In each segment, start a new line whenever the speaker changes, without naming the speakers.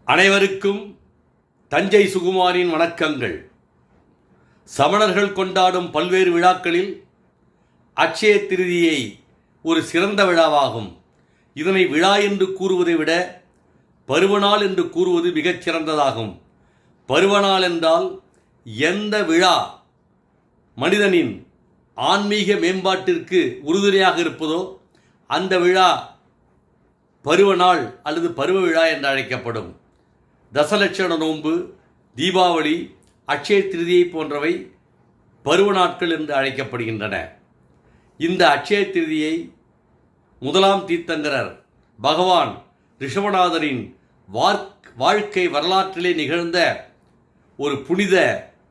அனைவருக்கும் தஞ்சை சுகுமாரின் வணக்கங்கள். சமணர்கள் கொண்டாடும் பல்வேறு விழாக்களில் அட்சய திருதியை ஒரு சிறந்த விழாவாகும். இதனை விழா என்று கூறுவதை விட பருவநாள் என்று கூறுவது மிகச் சிறந்ததாகும். பருவநாள் என்றால் எந்த விழா மனிதனின் ஆன்மீக மேம்பாட்டிற்கு உறுதுணையாக இருப்பதோ அந்த விழா பருவநாள் அல்லது பருவ விழா என்று அழைக்கப்படும். தசலட்சண நோன்பு, தீபாவளி, அட்சய திருதியை போன்றவை பருவ நாட்கள் என்று அழைக்கப்படுகின்றன. இந்த அட்சய திருதியை முதலாம் தீர்த்தங்கரர் பகவான் ரிஷபநாதரின் வாழ்க்கை வரலாற்றிலே நிகழ்ந்த ஒரு புனித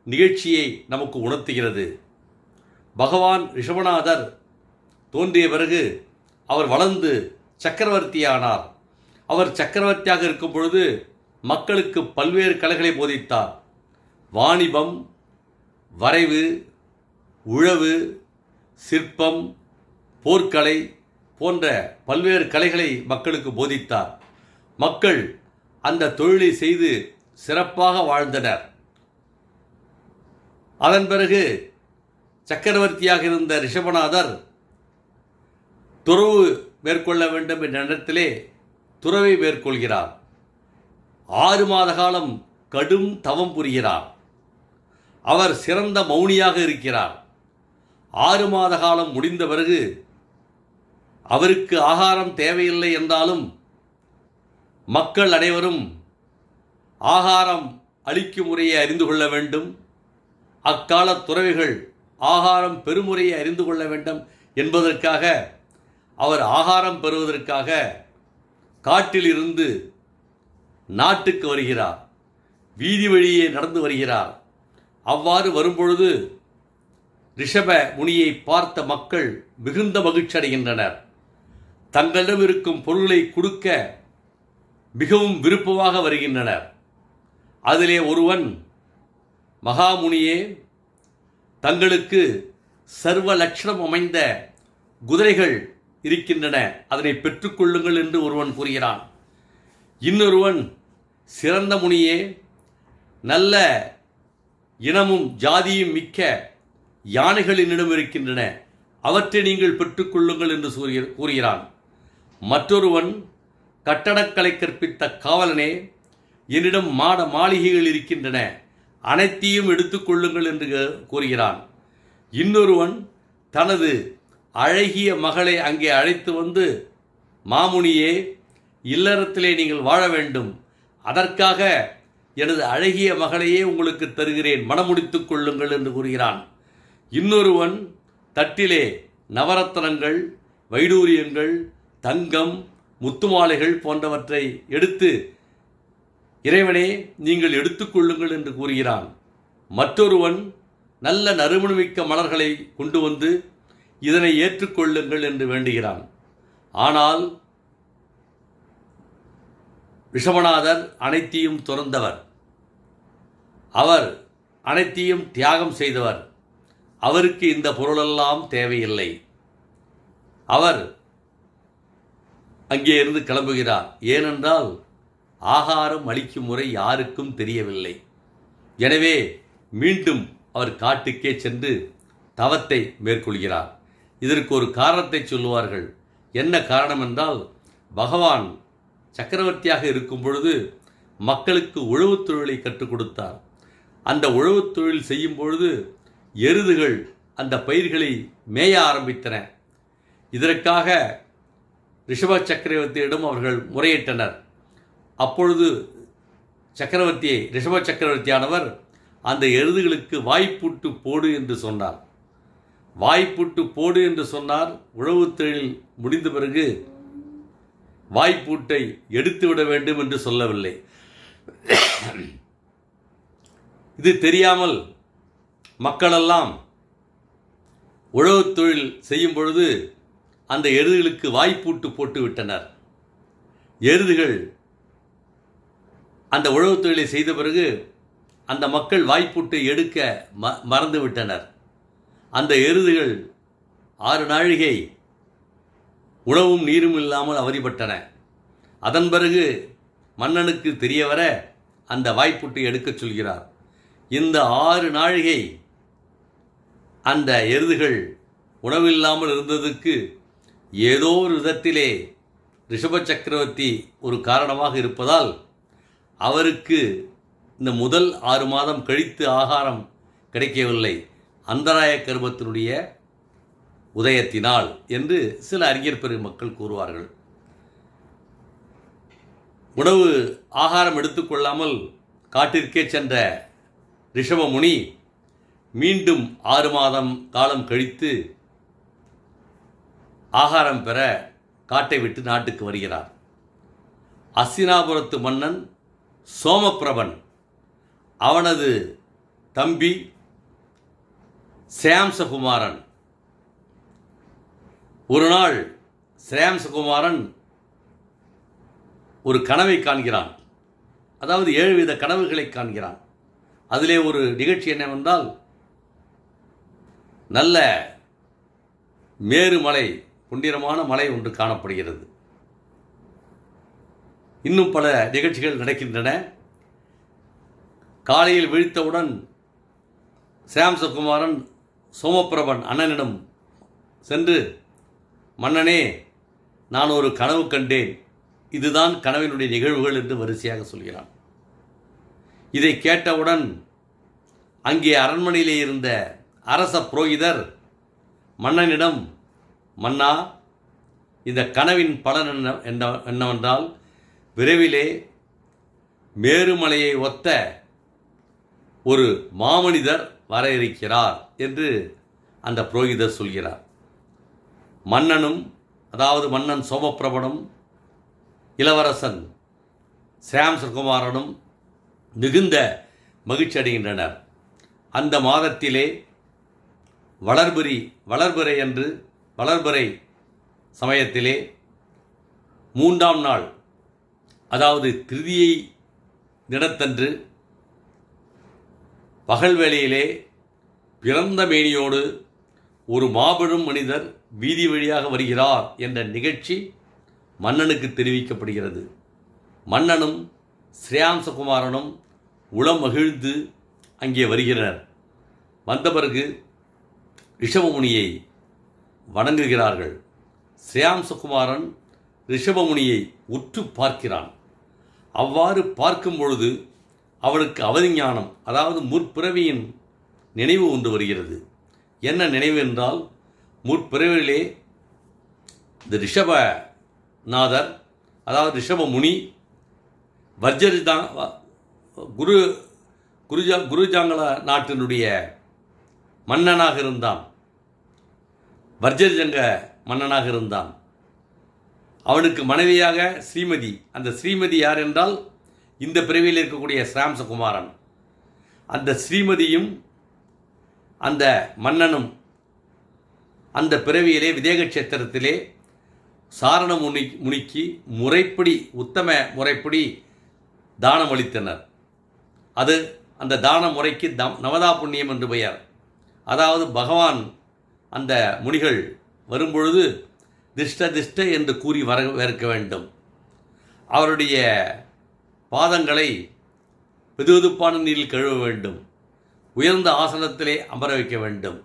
நிகழ்ச்சியை நமக்கு உணர்த்துகிறது. பகவான் ரிஷபநாதர் தோன்றிய பிறகு அவர் வளர்ந்து சக்கரவர்த்தியானார். அவர் சக்கரவர்த்தியாக இருக்கும் பொழுது மக்களுக்கு பல்வேறு கலைகளை போதித்தார். வாணிபம், வரைவு, உழவு, சிற்பம், போர்க்கலை போன்ற பல்வேறு கலைகளை மக்களுக்கு போதித்தார். மக்கள் அந்த தொழிலை செய்து சிறப்பாக வாழ்ந்தனர். அதன் பிறகு சக்கரவர்த்தியாக இருந்த ரிஷபநாதர் துறவு மேற்கொள்ள வேண்டும் என்ற எண்ணத்திலே துறவை மேற்கொள்கிறார். 6 மாத காலம் கடும் தவம் புரிகிறார். அவர் சிறந்த மௌனியாக இருக்கிறார். 6 மாத காலம் முடிந்த பிறகு அவருக்கு ஆகாரம் தேவையில்லை என்றாலும் மக்கள் அனைவரும் ஆகாரம் அளிக்கும் முறையை அறிந்து கொள்ள வேண்டும், அக்கால துறவிகள் ஆகாரம் பெறுமுறையை அறிந்து கொள்ள வேண்டும் என்பதற்காக அவர் ஆகாரம் பெறுவதற்காக காட்டிலிருந்து நாட்டுக்கு வருகிறார். வீதி வழியே நடந்து வருகிறார். அவ்வாறு வரும்பொழுது ரிஷப முனியை பார்த்த மக்கள் மிகுந்த மகிழ்ச்சி அடைகின்றனர். தங்களிடம் இருக்கும் பொருளை கொடுக்க மிகவும் விருப்பமாக வருகின்றனர். அதிலே ஒருவன், மகாமுனியே, தங்களுக்கு சர்வ லட்சணம் அமைந்த குதிரைகள் இருக்கின்றன, அதனை பெற்றுக்கொள்ளுங்கள் என்று ஒருவன் கூறுகிறான். இன்னொருவன், சிறந்த முனியே, நல்ல இனமும் ஜாதியும் மிக்க யானைகள் என்னிடம் இருக்கின்றன, அவற்றை நீங்கள் பெற்றுக்கொள்ளுங்கள் என்று கூறுகிறான். மற்றொருவன், கட்டடக்கலை கற்பித்த காவலனே, என்னிடம் மாளிகைகள் இருக்கின்றன, அனைத்தையும் எடுத்துக்கொள்ளுங்கள் என்று கூறுகிறான். இன்னொருவன் தனது அழகிய மகளை அங்கே அழைத்து வந்து, மாமுனியே, இல்லறத்திலே நீங்கள் வாழ வேண்டும், அதற்காக எனது அழகிய மகளையே உங்களுக்கு தருகிறேன், மணமுடித்துக் கொள்ளுங்கள் என்று கூறுகிறான். இன்னொருவன் தட்டிலே நவரத்தனங்கள், வைடூரியங்கள், தங்கம், முத்துமாலைகள் போன்றவற்றை எடுத்து, இறைவனே நீங்கள் எடுத்துக்கொள்ளுங்கள் என்று கூறுகிறான். மற்றொருவன் நல்ல நறுமணமிக்க மலர்களை கொண்டு வந்து இதனை ஏற்றுக்கொள்ளுங்கள் என்று வேண்டுகிறான். ஆனால் ரிஷபநாதர் அனைத்தையும் துறந்தவர். அவர் அனைத்தையும் தியாகம் செய்தவர். அவருக்கு இந்த பொருளெல்லாம் தேவையில்லை. அவர் அங்கே இருந்து கிளம்புகிறார். ஏனென்றால் ஆகாரம் அளிக்கும் முறை யாருக்கும் தெரியவில்லை. எனவே மீண்டும் அவர் காட்டுக்கே சென்று தவத்தை மேற்கொள்கிறார். இதற்கு ஒரு காரணத்தை சொல்லுவார்கள். என்ன காரணம் என்றால், பகவான் சக்கரவர்த்தியாக இருக்கும் பொழுது மக்களுக்கு உழவுத் தொழிலை கற்றுக் கொடுத்தார். அந்த உழவுத் தொழில் செய்யும் பொழுது எருதுகள் அந்த பயிர்களை மேய ஆரம்பித்தன. இதற்காக ரிஷப சக்கரவர்த்தியிடம் அவர்கள் முறையிட்டனர். அப்பொழுது ரிஷப சக்கரவர்த்தியானவர் அந்த எருதுகளுக்கு வாய்ப்பூட்டு போடு என்று சொன்னார். வாய்ப்பூட்டு போடு என்று சொன்னார். உழவுத் தொழில் முடிந்த பிறகு வாய்ப்பூட்டை எடுத்துவிட வேண்டும் என்று சொல்லவில்லை. இது தெரியாமல் மக்களெல்லாம் உழவுத் தொழில் செய்யும் பொழுது அந்த எருதுகளுக்கு வாய்ப்பூட்டு போட்டு விட்டனர். எருதுகள் அந்த உழவுத் தொழிலை செய்த பிறகு அந்த மக்கள் வாய்ப்பூட்டை எடுக்க மறந்து விட்டனர். அந்த எருதுகள் 6 நாழிகை உணவும் நீரும் இல்லாமல் அவதிப்பட்டன. அதன் பிறகு மன்னனுக்கு தெரிய வர அந்த வாய்ப்புட்டை எடுக்கச் சொல்கிறார். இந்த 6 நாழிகை அந்த எருதுகள் உணவில்லாமல் இருந்ததுக்கு ஏதோ ஒரு விதத்திலே ரிஷப சக்கரவர்த்தி ஒரு காரணமாக இருப்பதால் அவருக்கு இந்த முதல் 6 மாதம் கழித்து ஆகாரம் கிடைக்கவில்லை, அந்தராய கர்மத்தினுடைய உதயத்தினால் என்று சில அறிஞர் பெருமக்கள் கூறுவார்கள். உணவு ஆகாரம் எடுத்துக்கொள்ளாமல் காட்டிற்கே சென்ற ரிஷபமுனி மீண்டும் 6 மாதம் காலம் கழித்து ஆகாரம் பெற காட்டை விட்டு நாட்டுக்கு வருகிறார். அஸ்தினாபுரத்து மன்னன் சோமப்பிரபன் அவனது தம்பி ஸ்ரேம்சகுமாரன் ஒரு நாள் ஸ்ரேம்சகுமாரன் ஒரு கனவை காண்கிறான். அதாவது 7 வித கனவுகளை காண்கிறான். அதிலே ஒரு நிகழ்ச்சி என்னவென்றால், நல்ல மேருமலை, புண்ணியமான மலை ஒன்று காணப்படுகிறது. இன்னும் பல நிகழ்ச்சிகள் நடக்கின்றன. காலையில் விழித்தவுடன் ஸ்ரேம்சகுமாரன் சோமப்பிரபன் அண்ணனிடம் சென்று, மன்னனே, நான் ஒரு கனவு கண்டேன், இதுதான் கனவினுடைய நிகழ்வுகள் என்று வரிசையாக சொல்கிறான். இதை கேட்டவுடன் அங்கே அரண்மனையிலே இருந்த அரச புரோகிதர் மன்னனிடம், மன்னா, இந்த கனவின் பலன் என்னவென்றால் விரைவிலே மேருமலையை ஒத்த ஒரு மாமனிதர் வர இருக்கிறார் என்று அந்த புரோகிதர் சொல்கிறார். மன்னனும், அதாவது மன்னன் சோமப்பிரபனும் இளவரசன் ஸ்ரேம்சகுமாரனும் மிகுந்த மகிழ்ச்சி அடைகின்றனர். அந்த மாதத்திலே வளர்பிறை என்று வளர்பிறை சமயத்திலே 3ஆம் நாள், அதாவது திருதியை தினத்தன்று பகல் வேளையிலே பிறந்த மேனியோடு ஒரு மாபெரும் மனிதர் வீதி வழியாக வருகிறார் என்ற நிகழ்ச்சி மன்னனுக்கு தெரிவிக்கப்படுகிறது. மன்னனும் ஸ்ரேம்சகுமாரனும் உளம் மகிழ்ந்து அங்கே வருகிறனர். வந்த பிறகு ரிஷபமுனியை வணங்குகிறார்கள். ஸ்ரேம்சகுமாரன் ரிஷபமுனியை உற்று பார்க்கிறான். அவ்வாறு பார்க்கும் பொழுது அவனுக்கு அவதிஞானம், அதாவது முற்பிறவியின் நினைவு ஒன்று வருகிறது. என்ன நினைவு என்றால், முற்பிறவிலே இந்த ரிஷபநாதர், அதாவது ரிஷபமுனி குருஜாங்கல நாட்டினுடைய மன்னனாக இருந்தான். வர்ஜரிஜங்க மன்னனாக இருந்தான். அவனுக்கு மனைவியாக ஸ்ரீமதி. அந்த ஸ்ரீமதி யார் என்றால் இந்த பிறவியில் இருக்கக்கூடிய ஸ்ரேம்சகுமாரன். அந்த ஸ்ரீமதியும் அந்த மன்னனும் அந்த பிறவியிலே விதேக கஷேத்திரத்திலே சாரண முனிக்கு முறைப்படி, உத்தம முறைப்படி தானம் அளித்தனர். அது அந்த தான முறைக்கு நவதா புண்ணியம் என்று பெயர். அதாவது பகவான் அந்த முனிகள் வரும்பொழுது திஷ்ட என்று கூறி வரவேற்க வேண்டும். அவருடைய பாதங்களை வெதுவெதுப்பான நீரில் கழுவ வேண்டும். உயர்ந்த ஆசனத்திலே அமர வைக்க வேண்டும்.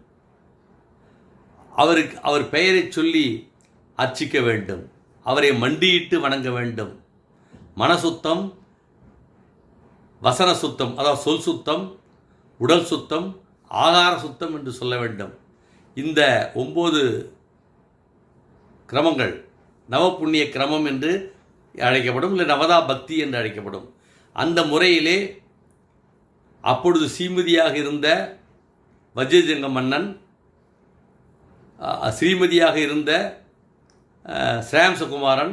அவர் பெயரை சொல்லி அர்ச்சிக்க வேண்டும். அவரை மண்டியிட்டு வணங்க வேண்டும். மனசுத்தம், வசன சுத்தம், அதாவது சொல் சுத்தம், உடல் சுத்தம், ஆகார சுத்தம் என்று சொல்ல வேண்டும். இந்த 9 கிரமங்கள் நவப்புண்ணிய கிரமம் என்று அழைக்கப்படும், இல்லை நவதா பக்தி என்று அழைக்கப்படும். அந்த முறையிலே அப்பொழுது ஸ்ரீமதியாக இருந்த வஜ்ரஜங்க மன்னன், ஸ்ரீமதியாக இருந்த ஸ்ரேம்சகுமாரன்,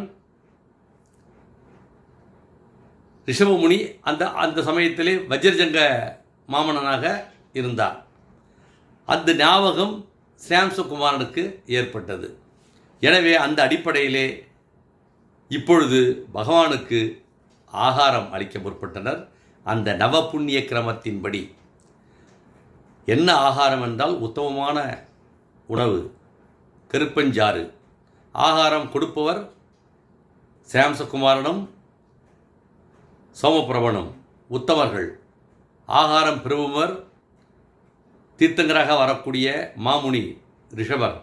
ரிஷபமுனி அந்த சமயத்திலே வஜ்ரஜங்க மாமன்னனாக இருந்தார். அந்த ஞாபகம் ஸ்ரேம்சகுமாரனுக்கு ஏற்பட்டது. எனவே அந்த அடிப்படையிலே இப்பொழுது பகவானுக்கு ஆகாரம் அளிக்க முற்பட்டனர். அந்த நவபுண்ணிய கிரமத்தின்படி என்ன ஆகாரம் என்றால் உத்தமமான உணவு, கருப்பஞ்சாறு. ஆகாரம் கொடுப்பவர் ஸ்ரேம்சகுமாரனும் சோமபிரபணம் உத்தமர்கள், ஆகாரம் பெறுபவர் தீர்த்தங்கராக வரக்கூடிய மாமுனி ரிஷபர்,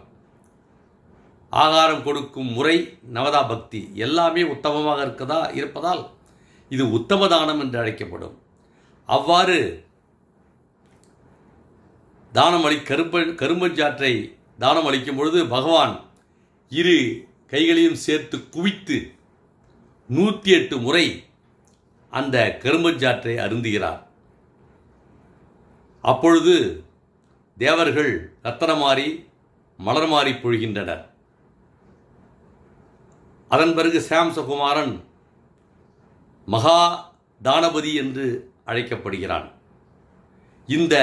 ஆகாரம் கொடுக்கும் முறை நவதா பக்தி, எல்லாமே உத்தமமாக இருப்பதால் இது உத்தம தானம் என்று அழைக்கப்படும். அவ்வாறு தானம் கரும்பஞ்சாற்றை தானம் அளிக்கும் பொழுது பகவான் இரு கைகளையும் சேர்த்து குவித்து 108 முறை அந்த கரும்பஞ்சாற்றை அருந்துகிறார். அப்பொழுது தேவர்கள் ரத்தனமாறி மலர்மாறி பொழிகின்றனர். அதன் பிறகு சாம்சகுமாரன் மகா தானபதி என்று அழைக்கப்படுகிறான். இந்த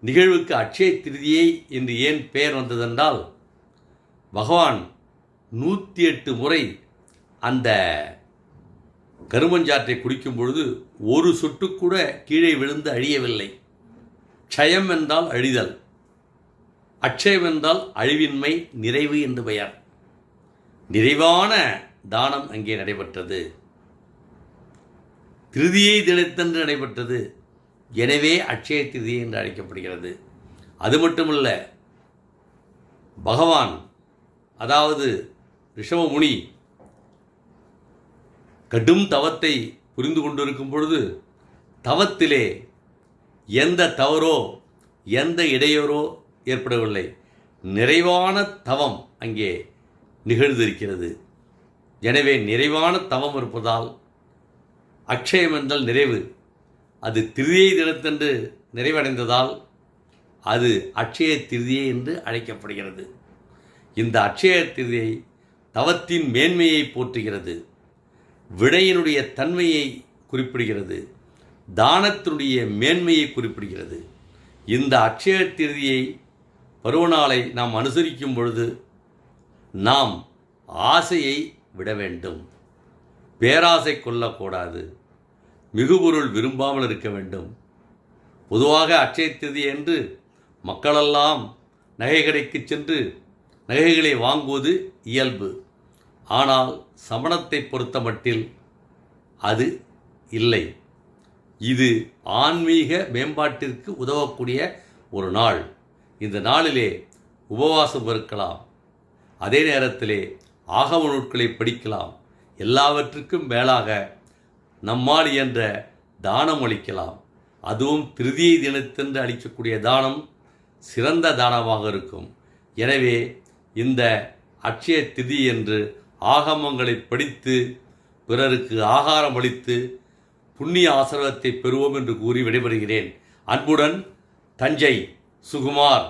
நிகழ்வுக்கு அட்சய திருதியை என்று ஏன் பெயர் வந்ததென்றால், பகவான் 108 முறை அந்த கருமஞ்சாற்றை குடிக்கும் பொழுது ஒரு சொட்டு கூட கீழே விழுந்து அழியவில்லை. க்ஷயம் என்றால் அழிதல், அட்சயம் என்றால் அழிவின்மை, நிறைவு என்று பெயர். நிறைவான தானம் அங்கே நடைபெற்றது. திருதியை தினத்தன்று நடைபெற்றது. எனவே அட்சய திருதி என்று அழைக்கப்படுகிறது. அது மட்டுமல்ல, பகவான் அதாவது ரிஷபமுனி கடும் தவத்தை புரிந்து கொண்டிருக்கும் பொழுது தவத்திலே எந்த தவறோ எந்த இடையூறோ ஏற்படவில்லை. நிறைவான தவம் அங்கே நிகழ்ந்திருக்கிறது. எனவே நிறைவான தவம் இருப்பதால் அக்ஷயம் என்றால் நிறைவு, அது திருதியை தினத்தன்று நிறைவடைந்ததால் அது அட்சய திருதியை என்று அழைக்கப்படுகிறது. இந்த அட்சய திருதியை தவத்தின் மேன்மையை போற்றுகிறது, விடையினுடைய தன்மையை குறிப்பிடுகிறது, தானத்தினுடைய மேன்மையை குறிப்பிடுகிறது. இந்த அட்சய திருதியை பருவநாளை நாம் அனுசரிக்கும் பொழுது நாம் ஆசையை விட வேண்டும், பேராசை கொள்ளக்கூடாது, மிகுபொருள் விரும்பாமல் இருக்க வேண்டும். பொதுவாக அட்சய திருதி என்று மக்களெல்லாம் நகை கடைக்கு சென்று நகைகளை வாங்குவது இயல்பு. ஆனால் சமணத்தை பொறுத்த மட்டில் அது இல்லை. இது ஆன்மீக மேம்பாட்டிற்கு உதவக்கூடிய ஒரு நாள். இந்த நாளிலே உபவாசம் இருக்கலாம், அதே நேரத்திலே ஆகம நூட்களை படிக்கலாம், எல்லாவற்றுக்கும் மேலாக நம்மால் என்ற தானம் அளிக்கலாம். அதுவும் திருதியை தினத்தன்று அளிக்கக்கூடிய தானம் சிறந்த தானமாக இருக்கும். எனவே இந்த அட்சய திதி என்று ஆகமங்களை படித்து பிறருக்கு ஆகாரம் அளித்து புண்ணிய ஆசீர்வாதத்தை பெறுவோம் என்று கூறி விடைபெறுகிறேன். அன்புடன் தஞ்சை சுகுமார்.